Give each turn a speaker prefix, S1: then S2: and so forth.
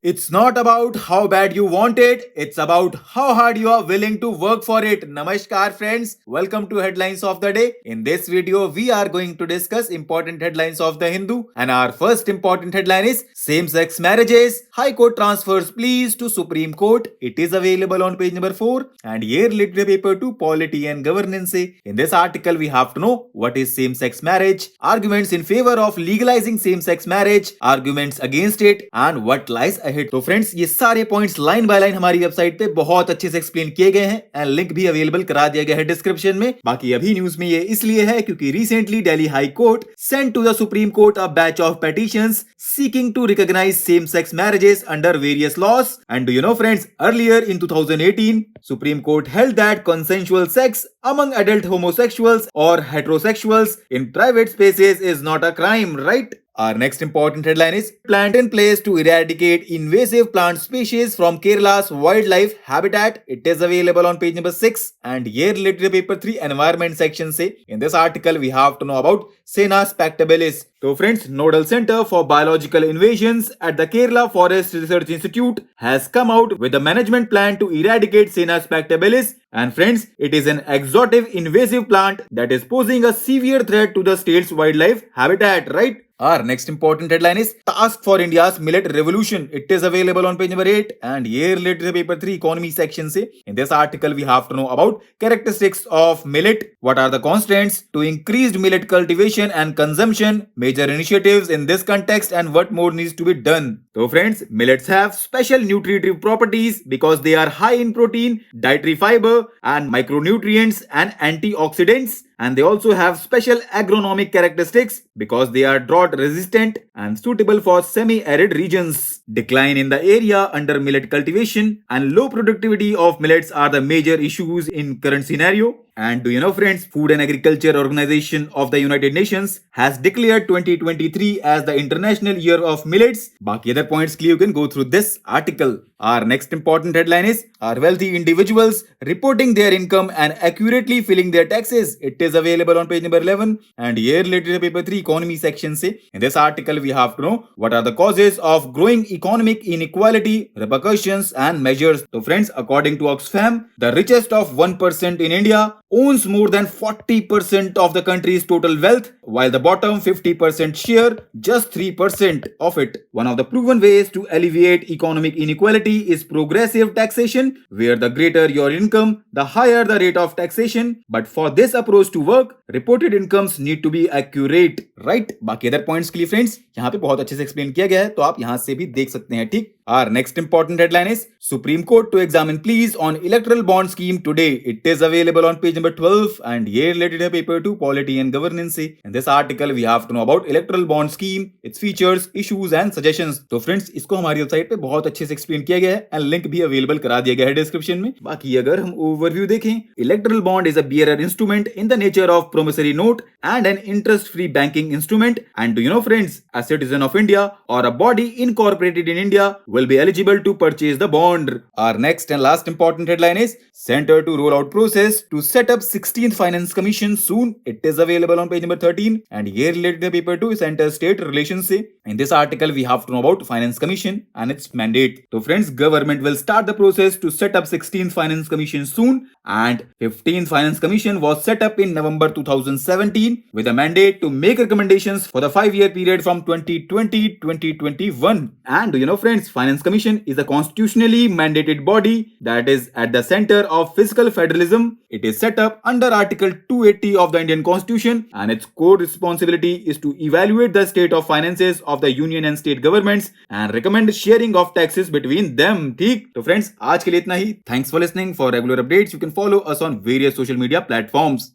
S1: It's not about how bad you want it, it's about how hard you are willing to work for it. Namaskar friends, welcome to Headlines of the Day. In this video, we are going to discuss important headlines of the Hindu. And our first important headline is Same-Sex Marriages. High Court transfers pleas to Supreme Court. It is available on page number 4. And here literature paper 2 Polity and Governance. In this article, we have to know what is same-sex marriage, arguments in favor of legalizing same-sex marriage, arguments against it, and what lies ahead. तो friends ये सारे points line by line हमारी website पे बहुत अच्छे से explain किए गए हैं एंड लिंक भी अवेलेबल करा दिया गया है डिस्क्रिप्शन में. बाकी अभी न्यूज में ये इसलिए है क्योंकि recently Delhi high court sent to the supreme court a batch of petitions seeking to recognize same-sex marriages under various laws. And do you know friends, earlier in 2018, Supreme Court held that consensual sex among adult homosexuals or heterosexuals in private spaces is not a crime, right? Our next important headline is Plant in place to eradicate invasive plant species from Kerala's wildlife habitat. It is available on page number 6 and here literature paper 3 environment section say. In this article we have to know about Sena spectabilis. So friends, Nodal Center for Biological Invasions at the Kerala Forest Research Institute has come out with a management plan to eradicate Sena spectabilis. And friends, it is an exotic invasive plant that is posing a severe threat to the state's wildlife habitat, right? Our next important headline is Task for India's Millet Revolution. It is available on page number 8 and here literature paper 3 economy section say. In this article we have to know about characteristics of millet, what are the constraints to increased millet cultivation and consumption, major initiatives in this context and what more needs to be done. So friends, millets have special nutritive properties because they are high in protein, dietary fiber and micronutrients and antioxidants. And they also have special agronomic characteristics because they are drought resistant and suitable for semi-arid regions. Decline in the area under millet cultivation and low productivity of millets are the major issues in current scenario. And do you know friends, Food and Agriculture Organization of the United Nations has declared 2023 as the International Year of Millets. Baki other points clear you can go through this article. Our next important headline is Are wealthy individuals reporting their income and accurately filling their taxes? It is available on page number 11 and here literature paper 3 economy section say. In this article we have to know what are the causes of growing economic inequality, repercussions and measures. So friends, according to Oxfam, the richest of 1% in India owns more than 40% of the country's total wealth, while the bottom 50% share just 3% of it. One of the proven ways to alleviate economic inequality is progressive taxation, where the greater your income, the higher the rate of taxation. But for this approach to work, reported incomes need to be accurate, right? बाकी other points के लिए friends, यहाँ पे बहुत अच्छे से explain किया गया है, तो आप यहाँ से भी देख सकते हैं, ठीक? Our next important headline is Supreme Court to examine pleas on electoral bond scheme today. It is available on page number 12 and here literature paper 2 Polity and Governance. In this article we have to know about electoral bond scheme, its features, issues and suggestions. तो friends, इसको हमारी website पे बहुत अच्छे से explain किया गया है एंड लिंक भी अवेलेबल करा दिया गया है डिस्क्रिप्शन में. बाकी अगर हम ओवरव्यू देखें, electoral bond is a bearer instrument in the nature of promissory note and an interest-free banking instrument. And do you know friends, a citizen of India or a body incorporated in India will be eligible to purchase the bond. Our next and last important headline is Center to roll out process to set up 16th Finance Commission soon. It is available on page number 13 and here literature paper 2 Center State Relations say. In this article we have to know about Finance Commission and its mandate. So friends, government will start the process to set up 16th Finance Commission soon and 15th Finance Commission was set up in November 2017 with a mandate to make recommendations for the 5-year period from 2020-2021. And do you know friends, Finance Commission is a constitutionally mandated body that is at the center of fiscal federalism. It is set up under Article 280 of the Indian Constitution and its core responsibility is to evaluate the state of finances of the union and state governments and recommend sharing of taxes between them. ठीक? तो friends, आज के लिए इतना ही. Thanks for listening. For regular updates, you can follow us on various social media platforms.